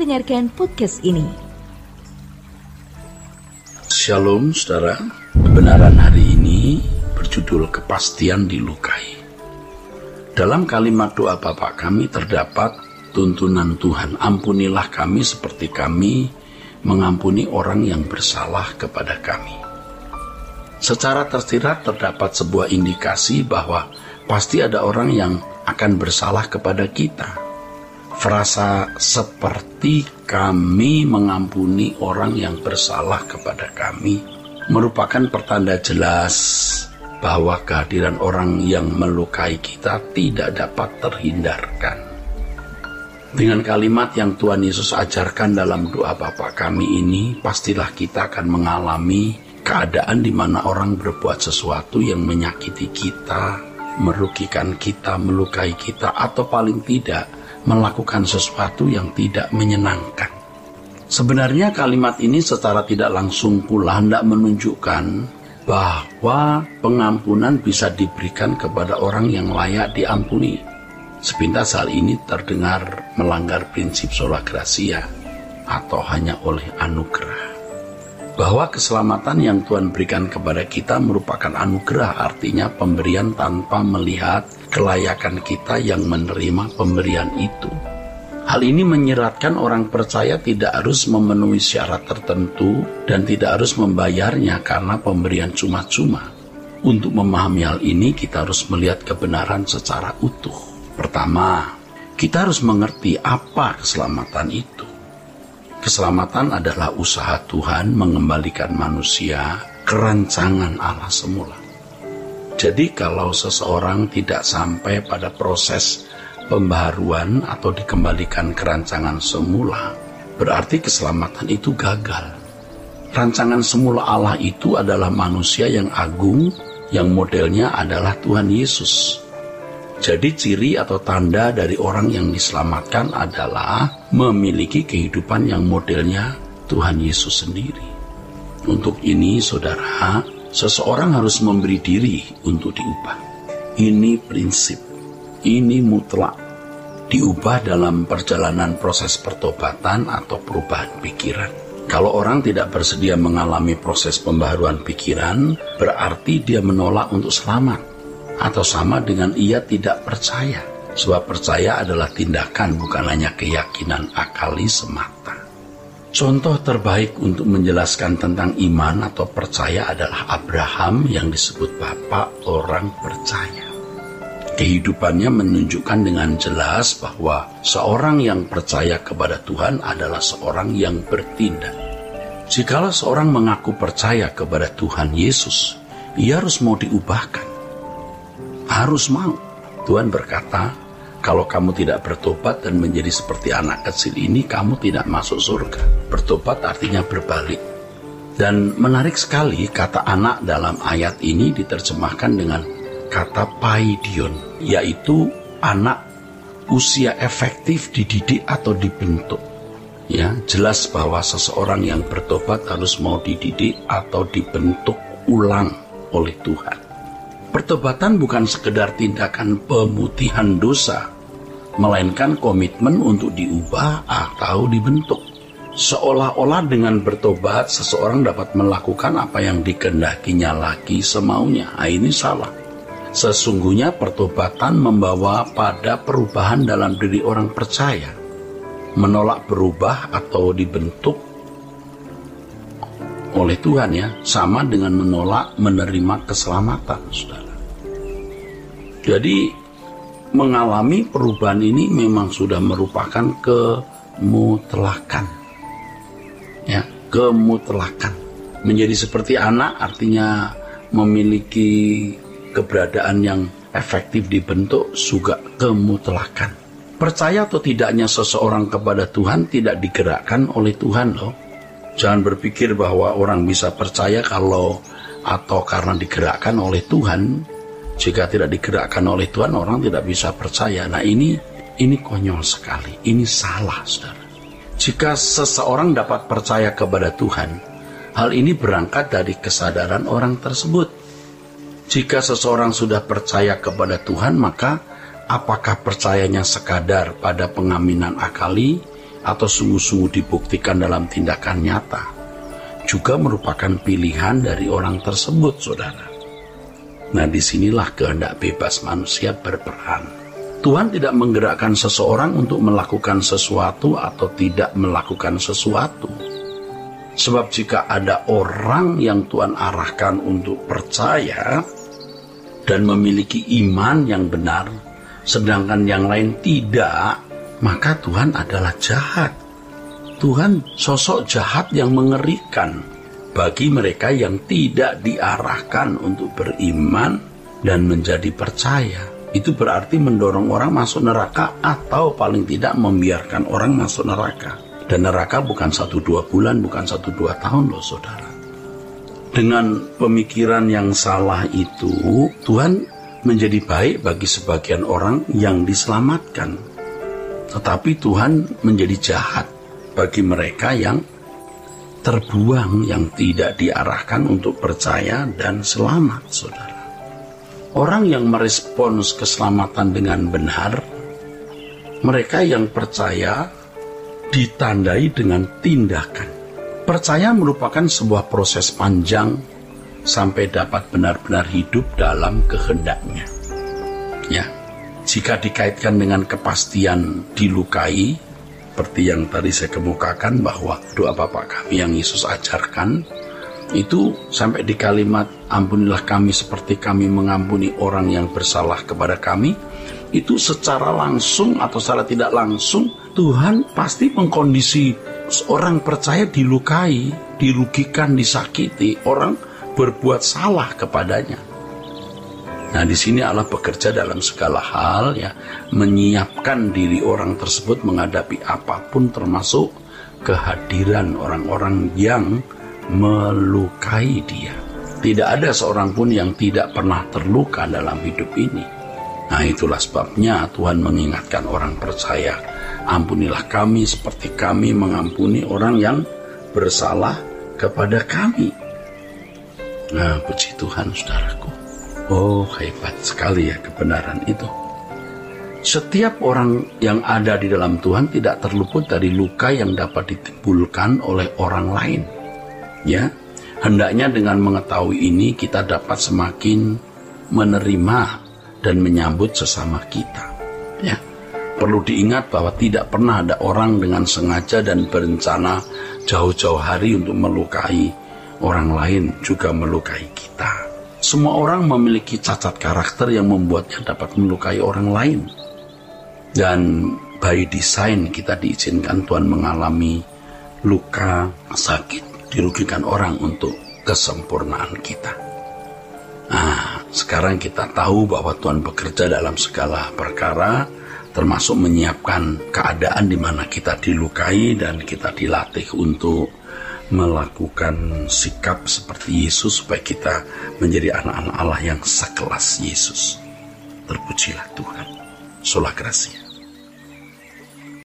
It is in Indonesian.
mendengarkan podcast ini. Shalom saudara, kebenaran hari ini berjudul kepastian dilukai. Dalam kalimat doa Bapa kami terdapat tuntunan Tuhan, ampunilah kami seperti kami mengampuni orang yang bersalah kepada kami. Secara tersirat terdapat sebuah indikasi bahwa pasti ada orang yang akan bersalah kepada kita. Frasa seperti kami mengampuni orang yang bersalah kepada kami merupakan pertanda jelas bahwa kehadiran orang yang melukai kita tidak dapat terhindarkan. Dengan kalimat yang Tuhan Yesus ajarkan dalam doa Bapa kami ini, pastilah kita akan mengalami keadaan di mana orang berbuat sesuatu yang menyakiti kita, merugikan kita, melukai kita, atau paling tidak melakukan sesuatu yang tidak menyenangkan. Sebenarnya kalimat ini secara tidak langsung pula hendak menunjukkan bahwa pengampunan bisa diberikan kepada orang yang layak diampuni. Sepintas hal ini terdengar melanggar prinsip sola gratia atau hanya oleh anugerah. Bahwa keselamatan yang Tuhan berikan kepada kita merupakan anugerah, artinya pemberian tanpa melihat kelayakan kita yang menerima pemberian itu. Hal ini menyeratkan orang percaya tidak harus memenuhi syarat tertentu dan tidak harus membayarnya karena pemberian cuma-cuma. Untuk memahami hal ini, kita harus melihat kebenaran secara utuh. Pertama, kita harus mengerti apa keselamatan itu. Keselamatan adalah usaha Tuhan mengembalikan manusia ke rancangan Allah semula. Jadi kalau seseorang tidak sampai pada proses pembaharuan atau dikembalikan ke rancangan semula, berarti keselamatan itu gagal. Rancangan semula Allah itu adalah manusia yang agung, yang modelnya adalah Tuhan Yesus. Jadi ciri atau tanda dari orang yang diselamatkan adalah memiliki kehidupan yang modelnya Tuhan Yesus sendiri. Untuk ini saudara, seseorang harus memberi diri untuk diubah. Ini prinsip, ini mutlak. Diubah dalam perjalanan proses pertobatan atau perubahan pikiran. Kalau orang tidak bersedia mengalami proses pembaharuan pikiran, berarti dia menolak untuk selamat. Atau sama dengan ia tidak percaya. Sebab percaya adalah tindakan, bukan hanya keyakinan akali semata. Contoh terbaik untuk menjelaskan tentang iman atau percaya adalah Abraham yang disebut bapak orang percaya. Kehidupannya menunjukkan dengan jelas bahwa seorang yang percaya kepada Tuhan adalah seorang yang bertindak. Jikalau seorang mengaku percaya kepada Tuhan Yesus, ia harus mau diubahkan. Harus mau. Tuhan berkata, kalau kamu tidak bertobat dan menjadi seperti anak kecil ini, kamu tidak masuk surga. Bertobat artinya berbalik. Dan menarik sekali kata anak dalam ayat ini diterjemahkan dengan kata paidion, yaitu anak usia efektif dididik atau dibentuk. Ya, jelas bahwa seseorang yang bertobat harus mau dididik atau dibentuk ulang oleh Tuhan. Pertobatan bukan sekedar tindakan pemutihan dosa, melainkan komitmen untuk diubah atau dibentuk. Seolah-olah dengan bertobat, seseorang dapat melakukan apa yang dikehendakinya lagi semaunya. Ini salah. Sesungguhnya pertobatan membawa pada perubahan dalam diri orang percaya. Menolak berubah atau dibentuk oleh Tuhan ya, sama dengan menolak menerima keselamatan, saudara. Jadi mengalami perubahan ini memang sudah merupakan kemutlakan. Ya, kemutlakan. Menjadi seperti anak artinya memiliki keberadaan yang efektif dibentuk, juga kemutlakan. Percaya atau tidaknya seseorang kepada Tuhan tidak digerakkan oleh Tuhan loh. Jangan berpikir bahwa orang bisa percaya kalau atau karena digerakkan oleh Tuhan. Jika tidak digerakkan oleh Tuhan, orang tidak bisa percaya. Nah ini konyol sekali. Ini salah, saudara. Jika seseorang dapat percaya kepada Tuhan, hal ini berangkat dari kesadaran orang tersebut. Jika seseorang sudah percaya kepada Tuhan, maka apakah percayanya sekadar pada pengaminan akali atau sungguh-sungguh dibuktikan dalam tindakan nyata juga merupakan pilihan dari orang tersebut, saudara. Nah, disinilah kehendak bebas manusia berperan. Tuhan tidak menggerakkan seseorang untuk melakukan sesuatu atau tidak melakukan sesuatu. Sebab jika ada orang yang Tuhan arahkan untuk percaya dan memiliki iman yang benar, sedangkan yang lain tidak, maka Tuhan adalah jahat. Tuhan sosok jahat yang mengerikan bagi mereka yang tidak diarahkan untuk beriman dan menjadi percaya. Itu berarti mendorong orang masuk neraka atau paling tidak membiarkan orang masuk neraka. Dan neraka bukan 1-2 bulan, bukan 1-2 tahun loh, saudara. Dengan pemikiran yang salah itu, Tuhan menjadi baik bagi sebagian orang yang diselamatkan. Tetapi Tuhan menjadi jahat bagi mereka yang terbuang, yang tidak diarahkan untuk percaya dan selamat, saudara. Orang yang merespons keselamatan dengan benar, mereka yang percaya ditandai dengan tindakan. Percaya merupakan sebuah proses panjang sampai dapat benar-benar hidup dalam kehendaknya. Ya, jika dikaitkan dengan kepastian dilukai, seperti yang tadi saya kemukakan bahwa doa Bapa kami yang Yesus ajarkan, itu sampai di kalimat ampunilah kami seperti kami mengampuni orang yang bersalah kepada kami, itu secara langsung atau secara tidak langsung Tuhan pasti mengkondisi orang percaya dilukai, dirugikan, disakiti, orang berbuat salah kepadanya. Nah, di sini Allah bekerja dalam segala hal, ya, menyiapkan diri orang tersebut menghadapi apapun, termasuk kehadiran orang-orang yang melukai dia. Tidak ada seorang pun yang tidak pernah terluka dalam hidup ini. Nah, itulah sebabnya Tuhan mengingatkan orang percaya, ampunilah kami seperti kami mengampuni orang yang bersalah kepada kami. Nah, puji Tuhan, saudaraku. Oh, hebat sekali ya kebenaran itu. Setiap orang yang ada di dalam Tuhan tidak terluput dari luka yang dapat ditimbulkan oleh orang lain. Ya, hendaknya dengan mengetahui ini kita dapat semakin menerima dan menyambut sesama kita. Ya, perlu diingat bahwa tidak pernah ada orang dengan sengaja dan berencana jauh-jauh hari untuk melukai orang lain, juga melukai kita. Semua orang memiliki cacat karakter yang membuatnya dapat melukai orang lain. Dan by design kita diizinkan Tuhan mengalami luka, sakit, dirugikan orang untuk kesempurnaan kita. Nah, sekarang kita tahu bahwa Tuhan bekerja dalam segala perkara, termasuk menyiapkan keadaan di mana kita dilukai dan kita dilatih untuk melakukan sikap seperti Yesus supaya kita menjadi anak-anak Allah yang sekelas Yesus. Terpujilah Tuhan. Sola Gracia.